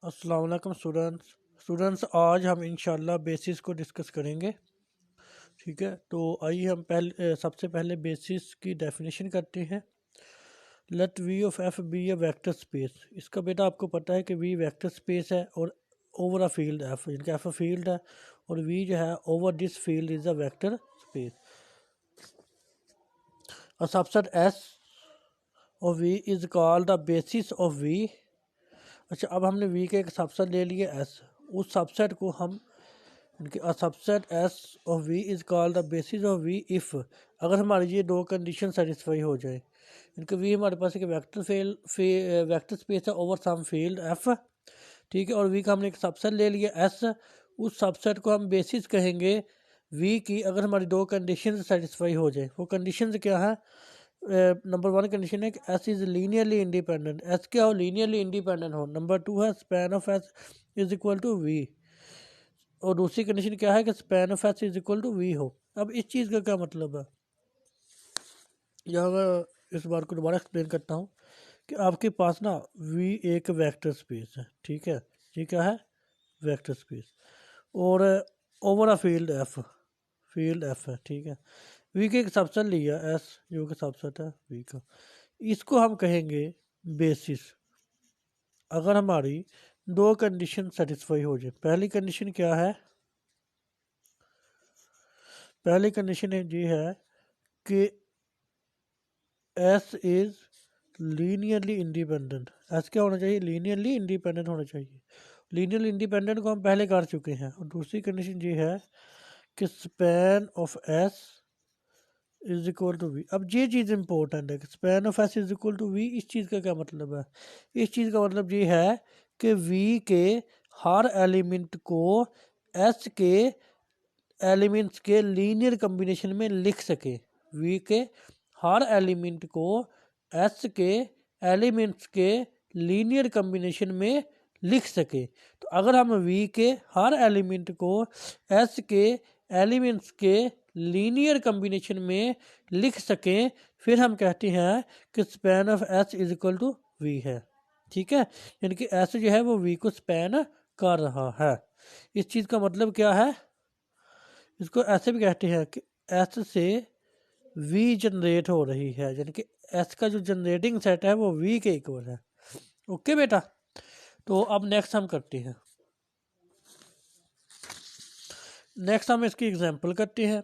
अस्सलाम वालेकुम स्टूडेंट्स आज हम इंशाल्लाह बेसिस को डिस्कस करेंगे। ठीक है, तो आइए हम सबसे पहले बेसिस की डेफिनेशन करते हैं। Let V of F be a vector space. इसका बेटा आपको पता है कि वी वेक्टर स्पेस है और ओवर अ फील्ड एफ, इनका एफ फील्ड है और वी जो है over this field is a vector space. A subset S of V is called the basis of V. अच्छा, अब हमने वी के एक सबसेट ले लिया एस, उस सबसेट को हम a subset S of V is called the basis of V if अगर हमारी ये दो कंडीशन सेटिस्फाई हो जाए। इनका V हमारे पास एक वेक्टर स्पेस है ओवर सम फील्ड F, ठीक है, और V का हमने एक सबसेट ले लिया S। उस सबसेट को हम बेसिस कहेंगे V की अगर हमारी दो कंडीशन सेटिस्फाई हो जाए। वो कंडीशन क्या है? नंबर वन कंडीशन है कि S is linearly independent. S क्या हो? लीनियरली इंडिपेंडेंट हो। नंबर टू है span of S is equal to V. और दूसरी कंडीशन क्या है कि span of S is equal to V हो। अब इस चीज़ का क्या मतलब है, यहाँ मैं इस बार को दोबारा एक्सप्लेन करता हूँ कि आपके पास ना वी एक वेक्टर स्पेस है, ठीक है, ये क्या है? Vector space. और ओवर अ फील्ड एफ है, ठीक है। वी के एक सबसेट लिया एस जो कि सबसेट है वी का, इसको हम कहेंगे बेसिस अगर हमारी दो कंडीशन सेटिस्फाई हो जाए। पहली कंडीशन क्या है? पहली कंडीशन ये है कि S is linearly independent. S क्या होना चाहिए? लीनियरली इंडिपेंडेंट होना चाहिए। लीनियरली इंडिपेंडेंट को हम पहले कर चुके हैं। और दूसरी कंडीशन ये है कि span of S is equal to V. अब ये चीज़ इंपॉर्टेंट है कि span of S is equal to V. इस चीज़ का क्या मतलब है? इस चीज़ का मतलब ये है कि वी के हर एलिमेंट को एस के एलिमेंट्स के लीनियर कम्बिनेशन में लिख सके। वी के हर एलिमेंट को एस के एलिमेंट्स के लीनियर कम्बिनेशन में लिख सके। तो अगर हम वी के हर एलिमेंट को एस के एलिमेंट्स के लीनियर कम्बिनेशन में लिख सकें, फिर हम कहते हैं कि span of S is equal to V है, ठीक है। यानी कि एस जो है वो वी को स्पैन कर रहा है। इस चीज़ का मतलब क्या है? इसको ऐसे भी कहते हैं कि एस से वी जनरेट हो रही है, यानी कि एस का जो जनरेटिंग सेट है वो वी के इक्वल है। ओके बेटा, तो अब नेक्स्ट हम करते हैं। नेक्स्ट हम इसकी एग्जांपल करते हैं।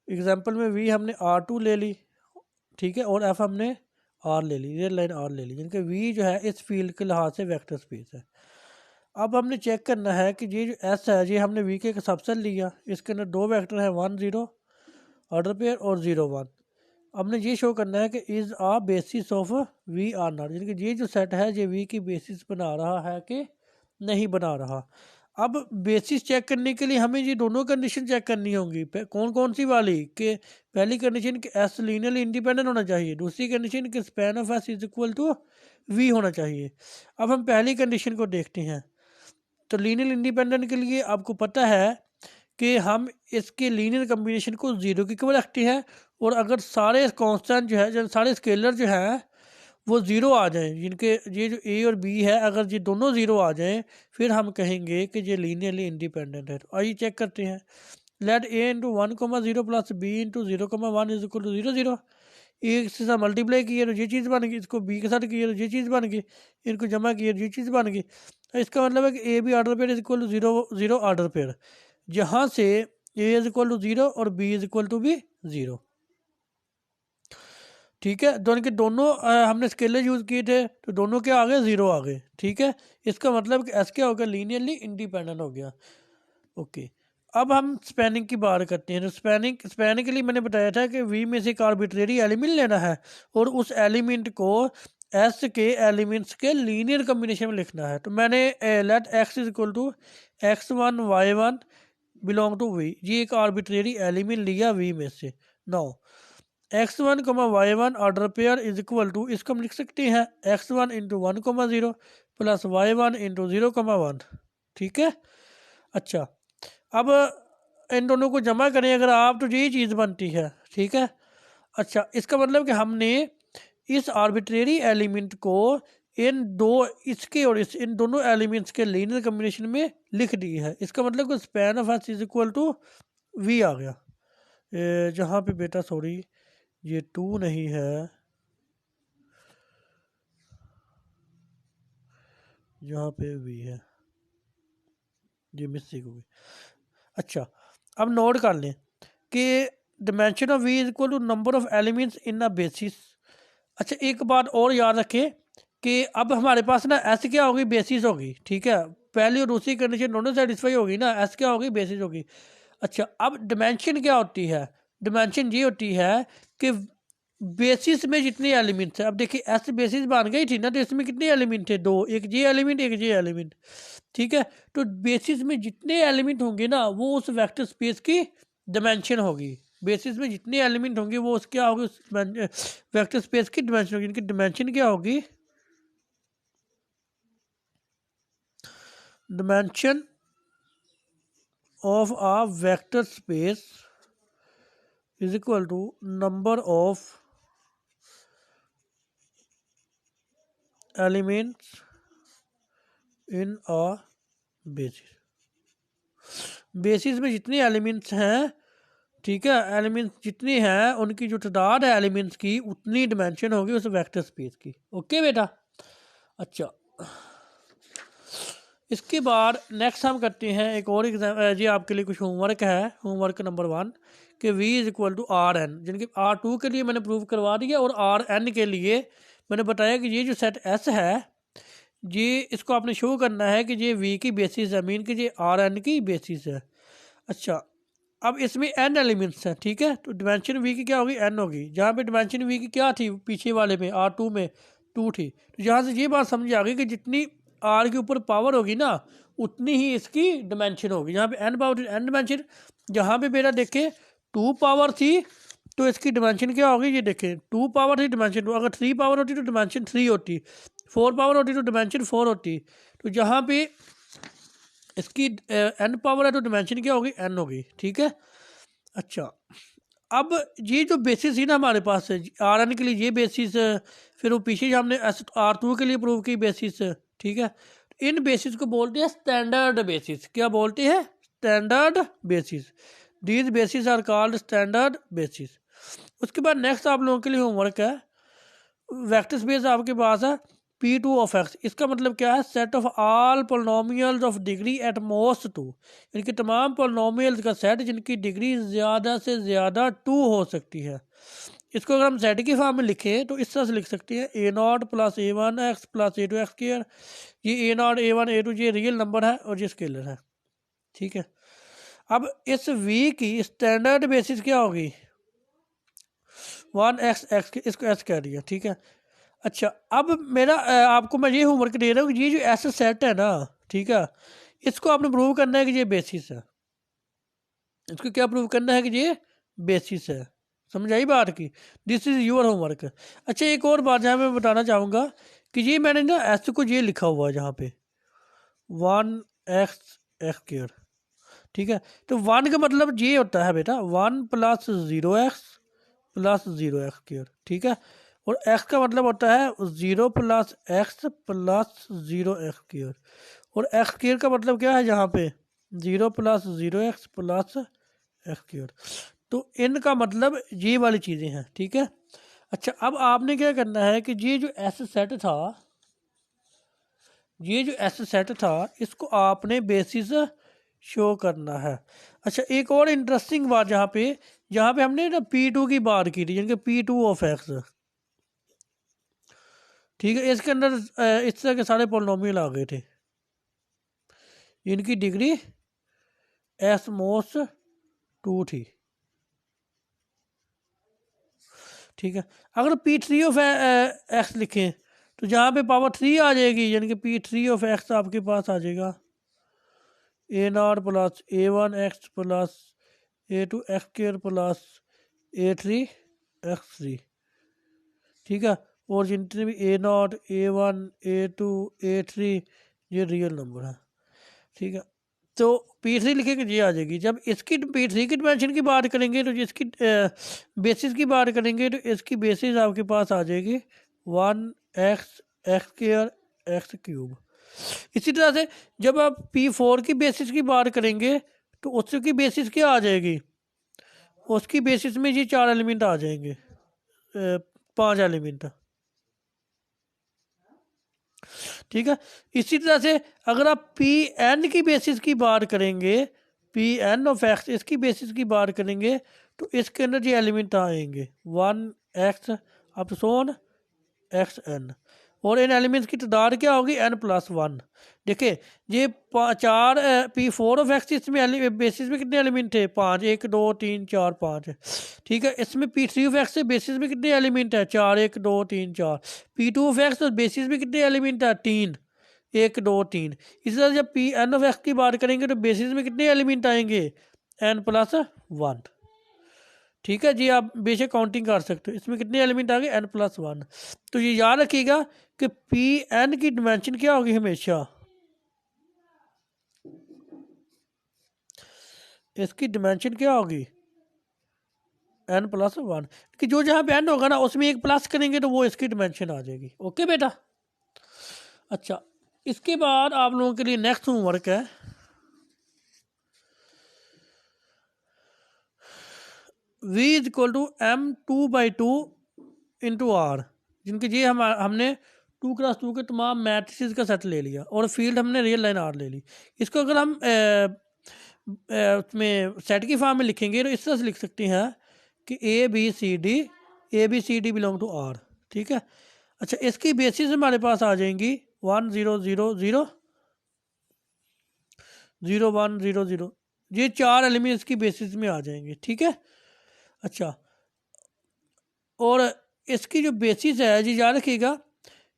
एग्जांपल में वी हमने R2 ले ली, ठीक है, और एफ हमने आर ले ली, रियल लाइन आर ले ली, यानी कि वी जो है इस फील्ड के लिहाज से वेक्टर स्पेस है। अब हमने चेक करना है कि ये जो एस है ये हमने वी के एक सबसेट लिया, इसके अंदर दो वेक्टर है 1 0 ऑर्डर पेयर और 0 1। हमने ये शो करना है कि is a basis of V or not, यानी कि ये जो सेट है ये वी की बेसिस बना रहा है कि नहीं बना रहा। अब बेसिस चेक करने के लिए हमें ये दोनों कंडीशन चेक करनी होंगी। कौन कौन सी वाली? कि पहली कंडीशन कि एस लीनियरली इंडिपेंडेंट होना चाहिए, दूसरी कंडीशन कि span of S is equal to V होना चाहिए। अब हम पहली कंडीशन को देखते हैं। तो लीनियर इंडिपेंडेंट के लिए आपको पता है कि हम इसके लीनियर कम्बिनेशन को ज़ीरो की इक्वल रखते हैं। और अगर सारे कांस्टेंट जो है, जब सारे स्केलर जो हैं वो ज़ीरो आ जाएं, जिनके ये जो ए और बी है अगर ये दोनों ज़ीरो आ जाएं, फिर हम कहेंगे कि ये लीनियरली इंडिपेंडेंट है। तो आइए चेक करते हैं। Let a into 1 0 plus b into 0 1 is equal to 0 0। A से साथ मल्टीप्लाई किए तो ये चीज़ बन गई, इसको बी के साथ किए तो ये चीज़ बन गई, इनको जमा किए तो ये चीज़ बन गई। इसका मतलब है कि a b order pair is equal to 0 0 order pair, जहाँ से ए इज इक्वल टू 0 और बी इज इक्वल टू भी 0, ठीक है। दोनों के दोनों हमने स्केलर यूज़ किए थे तो दोनों के आ गए 0 आ गए, ठीक है। इसका मतलब कि एस क्या हो गया? लीनियरली इंडिपेंडेंट हो गया। ओके, अब हम स्पैनिंग की बात करते हैं। तो स्पैनिंग के लिए मैंने बताया था कि वी में से एक आर्बिट्रेरी एलिमेंट लेना है और उस एलिमेंट को एस के एलिमेंट्स के लीनियर कम्बिनेशन में लिखना है। तो मैंने let x is equal to x1 y1 belong to V, ये एक आर्बिट्रेरी एलिमेंट लिया वी में से। Now x1 y1 order pair is equal to, इसको हम लिख सकते हैं x1 into 1 0 plus y1 into 0 1, ठीक है। अच्छा, अब इन दोनों को जमा करें अगर आप तो यही चीज़ बनती है, ठीक है। अच्छा, इसका मतलब कि हमने इस आर्बिट्रेरी एलिमेंट को इन दो इसके और इन दोनों एलिमेंट्स के लीनियर कम्बिनेशन में लिख दी है। इसका मतलब कि span of S is equal to V आ गया। जहाँ पे बेटा सॉरी ये 2 नहीं है, जहाँ पे वी है ये मिस्टेक होगी। अच्छा अब नोट कर लें कि dimension of V is equal to number of elements in a basis. अच्छा एक बात और याद रखें कि अब हमारे पास ना एस क्या होगी, बेसिस होगी, ठीक है। पहली और दूसरी कंडीशन दोनों सेटिस्फाई होगी ना, एस क्या होगी, बेसिस होगी। अच्छा अब डिमेंशन क्या होती है, डिमेंशन ये होती है कि बेसिस में जितने एलिमेंट्स हैं, अब देखिए एस बेसिस बन गई थी ना, तो इसमें कितने एलिमेंट थे, दो, एक जे एलिमेंट एक जे एलिमेंट, ठीक है। तो बेसिस में जितने एलिमेंट होंगे ना वो उस वेक्टर स्पेस की डिमेंशन होगी। बेसिस में जितने एलिमेंट होंगे वो उस क्या होगी, उस वेक्टर स्पेस की डिमेंशन होगी। इनकी डिमेंशन क्या होगी, dimension of a vector space is equal to number of elements in a basis. Basis में जितने एलिमेंट्स हैं, ठीक है, एलिमेंट्स जितनी हैं उनकी जो तादाद है एलिमेंट्स की उतनी डिमेंशन होगी उस वेक्टर स्पेस की। ओके बेटा। अच्छा इसके बाद नेक्स्ट हम करते हैं एक और एग्जाम, ये आपके लिए कुछ होमवर्क है, होमवर्क नंबर 1 कि v is equal to R n, जिनके R2 के लिए मैंने प्रूव करवा दिया और आर एन के लिए मैंने बताया कि ये जो सेट S है ये इसको आपने शो करना है कि ये v की बेसिस है, मीन कि ये आर एन की बेसिस है। अच्छा अब इसमें n एलिमेंट्स हैं, ठीक है, तो डिमेंशन v की क्या होगी, n होगी। जहाँ पे डिमेंशन v की क्या थी पीछे वाले में R2 में 2 थी, तो यहाँ से ये बात समझ आ गई कि जितनी r के ऊपर पावर होगी ना उतनी ही इसकी डिमेंशन होगी। यहाँ पे n पावर n डिमेंशन, जहाँ पे मेरा देखे 2 पावर थी तो इसकी डिमेंशन क्या होगी, ये देखें 2 पावर थी डिमेंशन 2, अगर 3 पावर होती तो डिमेंशन 3 होती, 4 पावर होती तो डिमेंशन 4 होती। तो जहाँ पे इसकी n पावर है तो डिमेंशन क्या होगी, n होगी, ठीक है। अच्छा अब ये जो बेसिस थी ना हमारे पास आर एन के लिए ये बेसिस, फिर वो पीछे हमने R2 के लिए प्रूव की बेसिस, ठीक है। इन बेसिस को बोलते हैं स्टैंडर्ड बेसिस। क्या बोलते हैं, standard basis. These basis are called standard basis. उसके बाद नेक्स्ट आप लोगों के लिए होमवर्क है, वेक्टर स्पेस आपके पास है P2 ऑफ x, इसका मतलब क्या है, set of all polynomials of degree at most 2, इनके तमाम पोलिनोमियल्स का सेट जिनकी डिग्री ज़्यादा से ज़्यादा 2 हो सकती है। इसको अगर हम सेट की फॉर्म में लिखें तो इस तरह से लिख सकते हैं A0 plus A1x plus A2x square. ये A0 A1 A2 ये रियल नंबर है और ये स्केलर है, ठीक है। अब इस v की स्टैंडर्ड बेसिस क्या होगी, 1x, इसको s कह दिया, ठीक है। अच्छा अब मेरा आपको मैं ये होमवर्क दे रहा हूँ कि ये जो ऐसा सेट है ना, ठीक है, इसको आपने प्रूव करना है कि ये बेसिस है। इसको क्या प्रूव करना है कि ये बेसिस है, समझ आई बात की। This is your homework. अच्छा एक और बात जहाँ मैं बताना चाहूँगा कि ये मैंने ना एस को ये लिखा हुआ है जहाँ पे 1x, ठीक है। तो 1 का मतलब ये होता है बेटा 1 प्लस 0x प्लस 0x, ठीक है। और x का मतलब होता है 0 प्लस x प्लस 0x, और x का मतलब क्या है यहाँ पे 0 प्लस 0x प्लस x। तो इनका मतलब ये वाली चीज़ें हैं, ठीक है। अच्छा अब आपने क्या करना है कि ये जो एस सेट था, ये जो एस सेट था इसको आपने बेसिस शो करना है। अच्छा एक और इंटरेस्टिंग बात यहाँ पे हमने ना P2 की बात की थी, यानी कि P2 ऑफ x, ठीक है। इसके अंदर इस तरह के सारे पोलिनोमियल आ गए थे, इनकी डिग्री एस मोस्ट 2 थी, ठीक है। अगर P3 ऑफ x लिखें तो जहाँ पे पावर 3 आ जाएगी, यानी कि P3 ऑफ x आपके पास आ जाएगा A0 plus A1x plus A2x plus A3x3, ठीक है। और जितने भी A0 A1 A2 A3 ये रियल नंबर है, ठीक है। तो P3 लिखेंगे ये आ जाएगी। जब इसकी P3 की डिमेंशन की बात करेंगे तो इसकी बेसिस की बात करेंगे तो इसकी बेसिस आपके पास आ जाएगी 1x x square x cube. इसी तरह से जब आप P4 की बेसिस की बात करेंगे तो उसकी बेसिस क्या आ जाएगी, उसकी बेसिस में ये 4 एलिमेंट आ जाएंगे, 5 एलिमेंट। ठीक है। इसी तरह से अगर आप Pn की बेसिस की बात करेंगे, Pn ऑफ एक्स इसकी बेसिस की बात करेंगे तो इसके अंदर ये एलिमेंट आएंगे 1x अप सोन xn, और इन एलिमेंट्स की तादाद क्या होगी n+1। देखिए ये 4 P4 ऑफ एक्स इसमें बेसिस में कितने एलिमेंट थे, 5, 1 2 3 4 5। ठीक है। इसमें P3 ऑफ एक्स से बेसिस में कितने एलिमेंट है, 4, 1 2 3 4। P2 ऑफ एक्स बेसिस में कितने एलिमेंट है, 3, 1 2 3। इसी तरह जब Pn ऑफ एक्स की बात करेंगे तो बेसिस में कितने एलिमेंट आएंगे, n+1। ठीक है जी, आप बेशक काउंटिंग कर सकते हो, इसमें कितने एलिमेंट आ गए, n+1। तो ये याद रखिएगा कि Pn की डिमेंशन क्या होगी, हमेशा इसकी डिमेंशन क्या होगी, n+1। कि जो जहाँ पे n होगा ना उसमें एक प्लस करेंगे तो वो इसकी डिमेंशन आ जाएगी। ओके बेटा। अच्छा, इसके बाद आप लोगों के लिए नेक्स्ट होमवर्क है v=m2/2 इंटू आर, जिनके ये हमने 2x2 के तमाम मैट्रिसेस का सेट ले लिया और फील्ड हमने रियल लाइन आर ले ली। इसको अगर हम उसमें सेट की फॉर्म में लिखेंगे तो इस तरह से लिख सकते हैं कि a b c d belong to R. ठीक है। अच्छा, इसकी बेसिस हमारे पास आ जाएंगी 1 0 0 0 0 1 0 0, ये 4 एलिमेंट्स की बेसिस में आ जाएंगे। ठीक है। अच्छा, और इसकी जो बेसिस है जी याद रखिएगा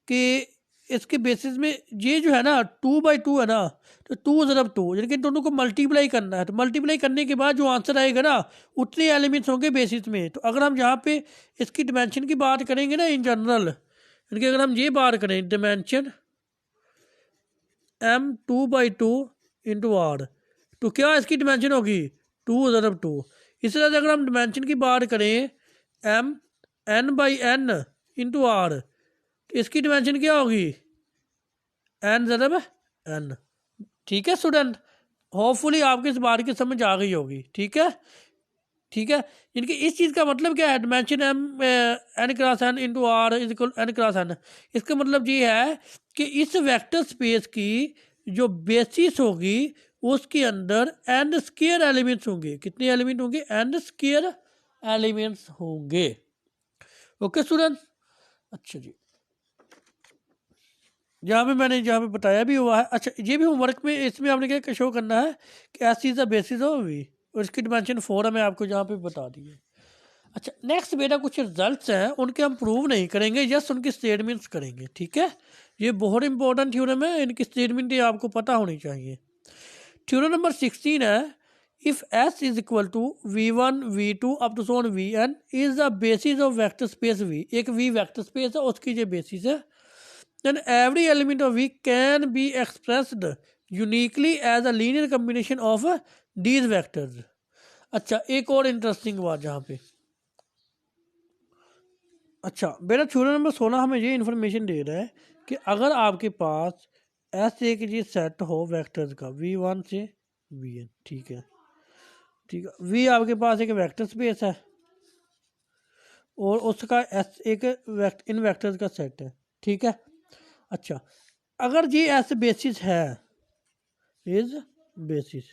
कि इसके बेसिस में ये जो है ना 2/2 है ना, तो 2 ज़रब 2 यानी कि दोनों को मल्टीप्लाई करना है। तो मल्टीप्लाई करने के बाद जो आंसर आएगा ना उतने एलिमेंट्स होंगे बेसिस में। तो अगर हम यहाँ पे इसकी डिमेंशन की बात करेंगे ना इन जनरल, यानी कि अगर हम ये बात करें डिमेंशन m2/2 इंटू आर, तो क्या इसकी डिमेंशन होगी 2 ज़रब 2। इस तरह से अगर हम डिमेंशन की बात करें n/n इंटू आर, तो इसकी डिमेंशन क्या होगी n ज़रब n। ठीक है स्टूडेंट, होपफुली आपको इस बात की समझ आ गई होगी। ठीक है। ठीक है, इनकी इस चीज़ का मतलब क्या है, dimension n×n into R is equal n×n। इसका मतलब ये है कि इस वेक्टर स्पेस की जो बेसिस होगी उसके अंदर n स्क्वायर एलिमेंट्स होंगे। कितने एलिमेंट होंगे, n स्क्वायर एलिमेंट्स होंगे। Okay student. अच्छा जी, जहाँ पे बताया भी हुआ है। अच्छा, ये भी होमवर्क में इसमें आपने क्या शो करना है कि S is the basis of V, और इसकी डिमेंशन 4 हमें आपको जहाँ पे बता दी है। अच्छा, नेक्स्ट बेटा कुछ रिजल्ट्स हैं उनके हम प्रूव नहीं करेंगे, जस्ट उनकी स्टेटमेंट्स करेंगे। ठीक है। ये बहुत इंपॉर्टेंट थ्योरम है, इनकी स्टेटमेंट ये आपको पता होनी चाहिए। थ्योरम नंबर 16 है, if S is equal to v1 v2 up to so on vn is the basis of vector space v। एक v वेक्टर स्पेस है, उसकी ये बेसिस है। then every element of V can be expressed uniquely as a linear combination of these vectors। अच्छा, एक और interesting बात यहाँ पे। अच्छा बेटा, थ्योरम नंबर 16 हमें ये इन्फॉर्मेशन दे रहा है कि अगर आपके पास ऐसे एक ये सेट हो वेक्टर्स का v1 से vn, ठीक है, ठीक है, v आपके पास एक वेक्टर स्पेस है और उसका एस एक इन वेक्टर्स का सेट है। ठीक है। अच्छा, अगर ये एस बेसिस है, इज बेसिस,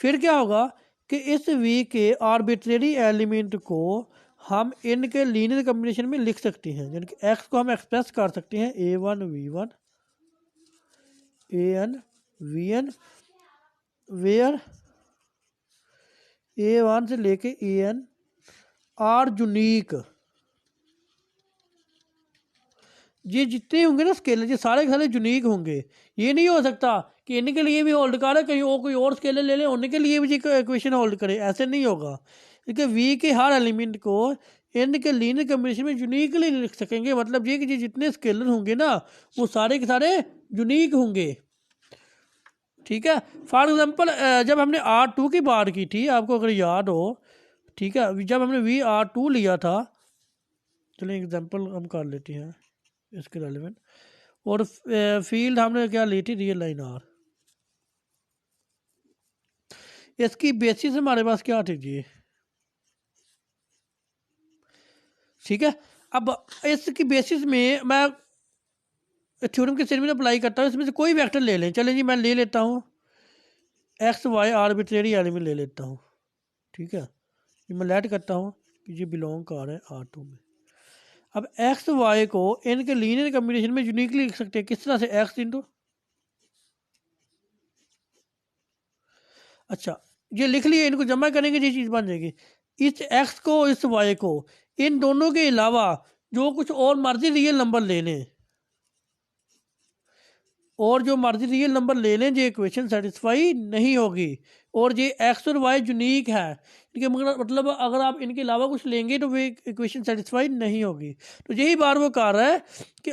फिर क्या होगा कि इस वी के आर्बिट्रेरी एलिमेंट को हम इनके लीनियर कॉम्बिनेशन में लिख सकते हैं, यानी कि एक्स को हम एक्सप्रेस कर सकते हैं a1 v1 an vn, where a1 से लेके an आर यूनिक। ये जितने होंगे ना स्केलर, ये सारे के सारे यूनिक होंगे। ये नहीं हो सकता कि इनके लिए भी होल्ड करे कहीं और कोई और स्केलर ले ले उनके लिए भी इक्वेशन होल्ड करे, ऐसे नहीं होगा। क्योंकि वी के हर एलिमेंट को इनके लीनियर कॉम्बिनेशन में यूनिकली लिख सकेंगे। मतलब ये कि ये जितने स्केलर होंगे ना वो सारे के सारे यूनिक होंगे। ठीक है। फॉर एग्जांपल जब हमने R2 की बात की थी, आपको अगर याद हो, ठीक है, जब हमने VR2 लिया था, चलिए एग्जांपल हम कर लेते हैं। इसके रेलिवेंट, और फील्ड हमने क्या ली थी, रियल लाइन आर। इसकी बेसिस हमारे पास क्या थी जी, ठीक है। अब इसकी बेसिस में मैं थ्योरम के सेट में अप्लाई करता हूँ, इसमें से कोई वेक्टर ले लें, चलें जी मैं ले लेता हूँ एक्स वाई आर्बिट्रेरी एलिमेंट ले लेता हूँ, ठीक है। ये मैं लेट करता हूँ कि ये बिलोंग कर रहा है R2 में। अब एक्स वाई को इनके लीनियर कम्बिनेशन में यूनिकली लिख सकते हैं, किस तरह से, एक्स इंटू, अच्छा ये लिख लिए, इनको जमा करेंगे ये चीज़ बन जाएगी। इस एक्स को इस वाई को, इन दोनों के अलावा जो कुछ और मर्जी रियल नंबर ले लें, और जो मर्जी रियल नंबर ले लें, ये इक्वेशन सेटिस्फाई नहीं होगी। और ये एक्स और वाई यूनिक है, इनके मतलब अगर आप इनके अलावा कुछ लेंगे तो वे इक्वेशन सेटिस्फाई नहीं होगी। तो यही बार वो कह रहा है कि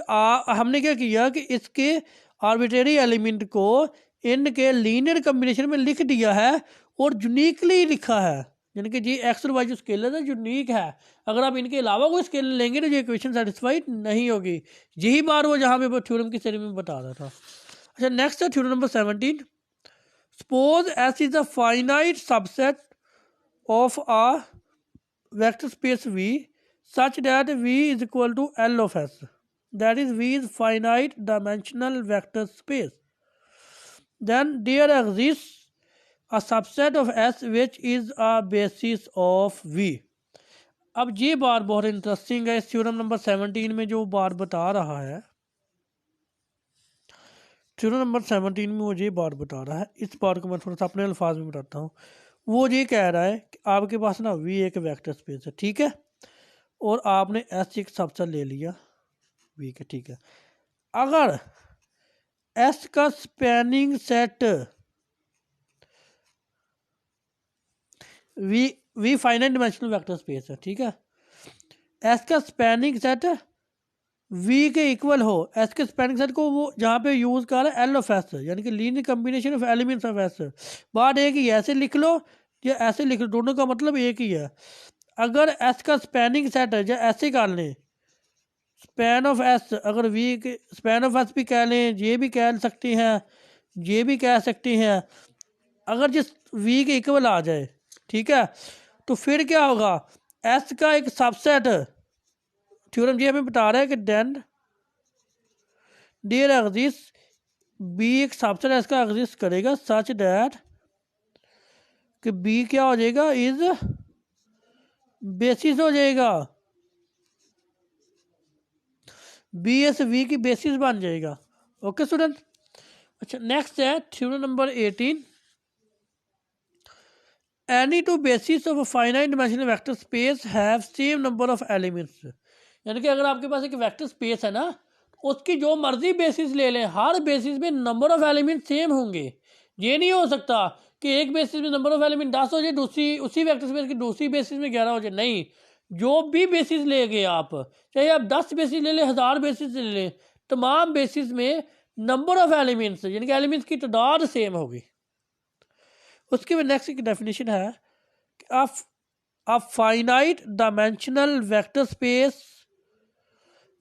हमने क्या किया कि इसके आर्बिट्रेरी एलिमेंट को इनके लीनियर कम्बिनेशन में लिख दिया है और यूनिकली लिखा है, यानी कि जी एक्स और वाई जो स्केलर है यूनिक है, अगर आप इनके अलावा कोई स्केलर लेंगे तो ये इक्वेशन सेटिस्फाई नहीं होगी। यही बार वो जहाँ पे थ्योरम की सेरी में बता रहा था। अच्छा नेक्स्ट है theorem number 17। Suppose S is a finite subset of a vector space V such that V is equal to L of S, that is V is finite dimensional vector space, then there exists a subset of S which is a basis of V। अब ये बार बहुत interesting है, इस theorem number 17 में जो बार बता रहा है, थ्योरम नंबर 17 में वो ये बात बता रहा है, इस बात को मैं थोड़ा सा अपने अल्फाज में बताता हूँ। वो ये कह रहा है कि आपके पास ना V एक वेक्टर स्पेस है, ठीक है, और आपने S एक सबसेट ले लिया V के, ठीक है। अगर S का spanning set V finite dimensional vector space है, ठीक है, S का स्पैनिंग सेट V के इक्वल हो, S के स्पैनिंग सेट को वो जहाँ पे यूज़ कर रहा है L ऑफ S, यानी कि linear combination of elements of S। बात एक ही है, ऐसे लिख लो या ऐसे लिख लो, दोनों का मतलब एक ही है। अगर S का स्पैनिंग सेट है, या ऐसे कर लें स्पैन ऑफ S, अगर V के स्पैन ऑफ S भी कह लें, ये भी कह सकते हैं, ये भी कह सकते हैं, अगर जिस V के इक्वल आ जाए, ठीक है, तो फिर क्या होगा, S का एक सबसेट, थ्योरम ये हमें बता रहा है कि देन देयर एग्जिस्ट बी एक सबसेट एस का एग्जिस्ट करेगा सच दैट कि बी क्या हो जाएगा, इज बेसिस हो जाएगा, बी एस वी की बेसिस बन जाएगा। Okay student. अच्छा नेक्स्ट है theorem number 18। Any two basis of finite dimensional vector space have same number of elements, यानी कि अगर आपके पास एक वेक्टर स्पेस है ना, उसकी जो मर्जी बेसिस ले लें, हर बेसिस में नंबर ऑफ एलिमेंट सेम होंगे। ये नहीं हो सकता कि एक बेसिस में नंबर ऑफ एलिमेंट 10 हो जाए, दूसरी उसी वेक्टर स्पेस की दूसरी बेसिस में 11 हो जाए, नहीं। जो भी बेसिस ले गए आप, चाहे आप 10 बेसिस ले लें, 1000 बेसिस ले लें, तमाम बेसिस में नंबर ऑफ एलिमेंट्स यानी कि एलिमेंट्स की तादाद सेम होगी। उसके बाद नेक्स्ट की डेफिनेशन है कि a finite dimensional vector space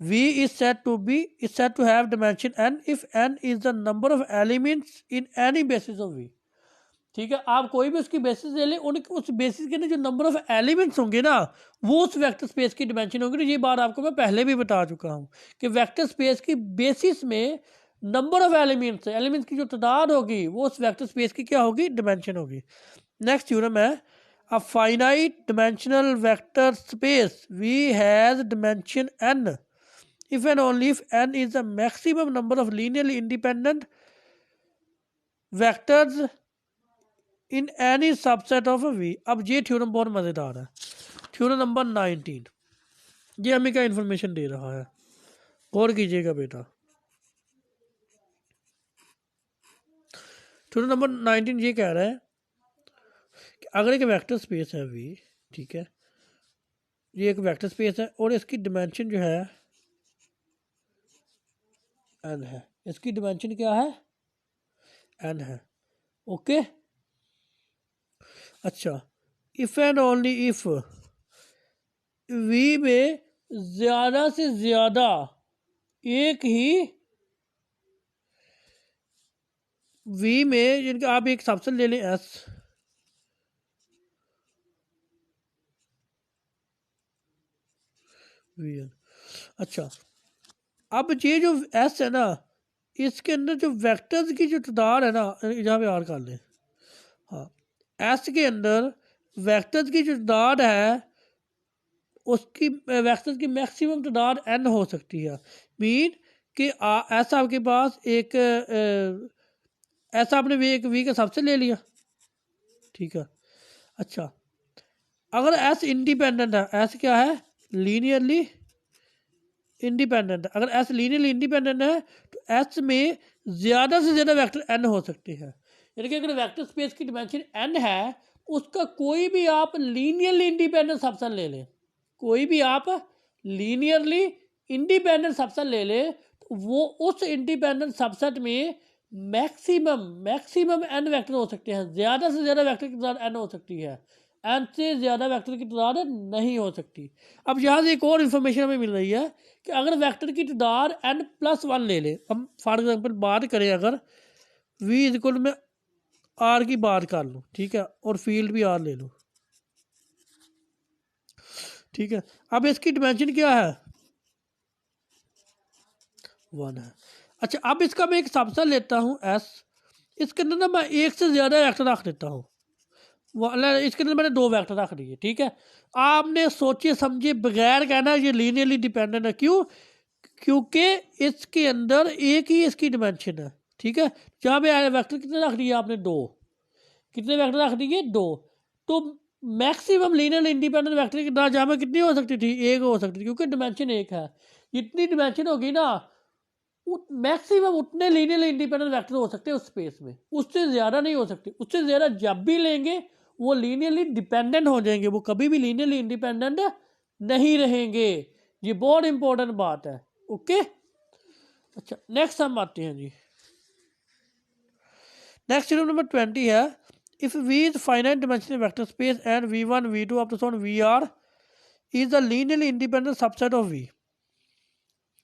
V is said to have dimension n if n is the number of elements in any basis of V। ठीक है, आप कोई भी उसकी बेसिस ले लें, उस बेसिस के ना जो नंबर ऑफ एलिमेंट्स होंगे ना, वो उस वेक्टर स्पेस की डिमेंशन होगी। तो ये बात आपको मैं पहले भी बता चुका हूँ कि वेक्टर स्पेस की बेसिस में नंबर ऑफ एलिमेंट्स की जो तादाद होगी वो उस वेक्टर स्पेस की क्या होगी, डिमेंशन होगी। नेक्स्ट थ्योरम है a finite dimensional vector space V has dimension n if and only if n is the maximum number of linearly independent vectors in any subset of V। अब ये theorem बहुत मज़ेदार है, theorem number 19। ये हमें क्या information दे रहा है, गौर कीजिएगा बेटा। थ्योरम नंबर 19 ये कह रहा है कि अगर एक वेक्टर स्पेस है V, ठीक है, ये एक वेक्टर स्पेस है और इसकी डिमेंशन जो है n है, इसकी डिमेंशन क्या है, n है। ओके अच्छा, if and only if V में ज़्यादा से ज़्यादा एक ही वी में जिनका आप एक सबसेट ले लें एस, वी एन। अच्छा, अब ये जो एस है ना, इसके अंदर जो वेक्टर्स की जो तादाद है ना, यहाँ पे आर कर लें, हाँ, एस के अंदर वेक्टर्स की जो तादाद है उसकी वेक्टर्स की मैक्सिमम तादाद एन हो सकती है। मीन कि ऐसा आपके पास एक ऐसा आपने एक वी का सबसे ले लिया, ठीक है। अच्छा, अगर एस इंडिपेंडेंट है, एस क्या है, लीनियरली इंडिपेंडेंट है। अगर एस लीनियरली इंडिपेंडेंट है तो एस में ज़्यादा से ज़्यादा वेक्टर एन हो सकते हैं। यानी कि अगर वेक्टर स्पेस की डिमेंशन एन है, उसका कोई भी आप लीनियरली इंडिपेंडेंट सबसेट ले लें, कोई भी आप लीनियरली इंडिपेंडेंट सबसेट ले लें, तो वो उस इंडिपेंडेंट सबसेट में मैक्सिमम एन वेक्टर हो सकते हैं। ज़्यादा से ज़्यादा वेक्टर की तादाद एन हो सकती है, एन से ज़्यादा वेक्टर की तादाद नहीं हो सकती। अब यहाँ से एक और इन्फॉर्मेशन हमें मिल रही है कि अगर वेक्टर की तादाद n+1 ले लें, हम फॉर एग्जांपल बात करें, अगर v इक्वल में r की बात कर लूँ, ठीक है, और फील्ड भी r ले लूँ, ठीक है। अब इसकी डिमेंशन क्या है, 1 है। अच्छा, अब इसका मैं एक सबसेट लेता हूँ s, इसके अंदर ना मैं एक से ज़्यादा वेक्टर रख देता हूँ, इसके अंदर मैंने 2 वेक्टर रख दिए, ठीक है। आपने सोचे समझे बगैर कहना ये लीनियरली डिपेंडेंट है, क्यों, क्योंकि इसके अंदर एक ही इसकी डिमेंशन है, ठीक है। जहाँ पे वेक्टर कितने रख दिए आपने, 2, कितने वेक्टर रख दिए, 2। तो मैक्सिमम लीनियर इंडिपेंडेंट वेक्टर की तादाद जहाँ पे कितनी हो सकती थी, 1 हो सकती थी, क्योंकि डिमेंशन 1 है। जितनी डिमेंशन होगी ना, मैक्सिमम उतने लीनियर इंडिपेंडेंट वेक्टर हो सकते हैं उस स्पेस में, उससे ज़्यादा नहीं हो सकते। उससे ज़्यादा जब भी लेंगे वो लीनियरली डिपेंडेंट हो जाएंगे, वो कभी भी लीनियरली इंडिपेंडेंट नहीं रहेंगे। ये बहुत इंपॉर्टेंट बात है, ओके। अच्छा, नेक्स्ट हम आते हैं जी, नेक्स्ट थ्योरम नंबर 20 है, if V is finite dimensional vector space and V1 V2 up to so VR is a linearly independent subset of V,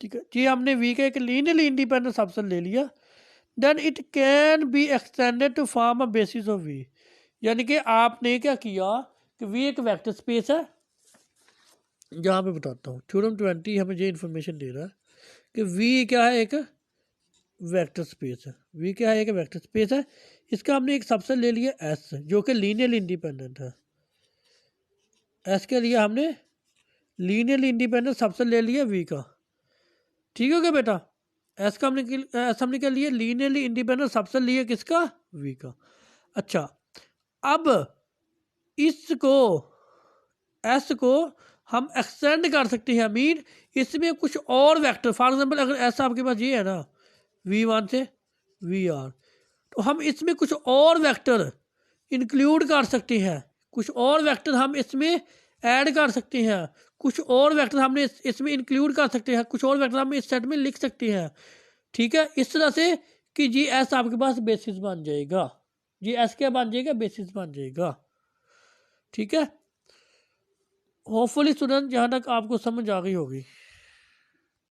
ठीक है जी। हमने V का एक लीनियरली इंडिपेंडेंट सबसेट ले लिया, then it can be extended to form a basis of V। यानी कि आपने क्या किया कि V एक वेक्टर स्पेस है, जहाँ पे बताता हूँ, थ्योरम 20 हमें ये इन्फॉर्मेशन दे रहा है कि V क्या है, एक वेक्टर स्पेस है। V क्या है, एक वेक्टर स्पेस है। इसका हमने एक सबसेट ले लिया S, जो कि लीनियरली इंडिपेंडेंट है। S के लिए हमने लीनियरली इंडिपेंडेंट सबसेट ले लिया V का, ठीक हो गया बेटा। S का हमने क्या लिया, लीनियरली इंडिपेंडेंट सबसेट लिया किसका, V का। अच्छा, अब इसको S को हम एक्सटेंड कर सकते हैं, मीन इसमें कुछ और वेक्टर, फॉर एग्जांपल अगर ऐसा आपके पास ये है ना, V1 से VR, तो हम इसमें कुछ और वेक्टर इंक्लूड कर सकते हैं, कुछ और वेक्टर हम इसमें ऐड कर सकते हैं, कुछ और वेक्टर हमने इसमें इंक्लूड कर सकते हैं, कुछ और वेक्टर हम इस सेट में लिख सकते हैं, ठीक है। इस तरह से कि जी एस आपके पास बेसिस बन जाएगा, जी एस क्या बन जाएगा, बेसिस बन जाएगा, ठीक है। होपफुली स्टूडेंट यहाँ तक आपको समझ आ गई होगी।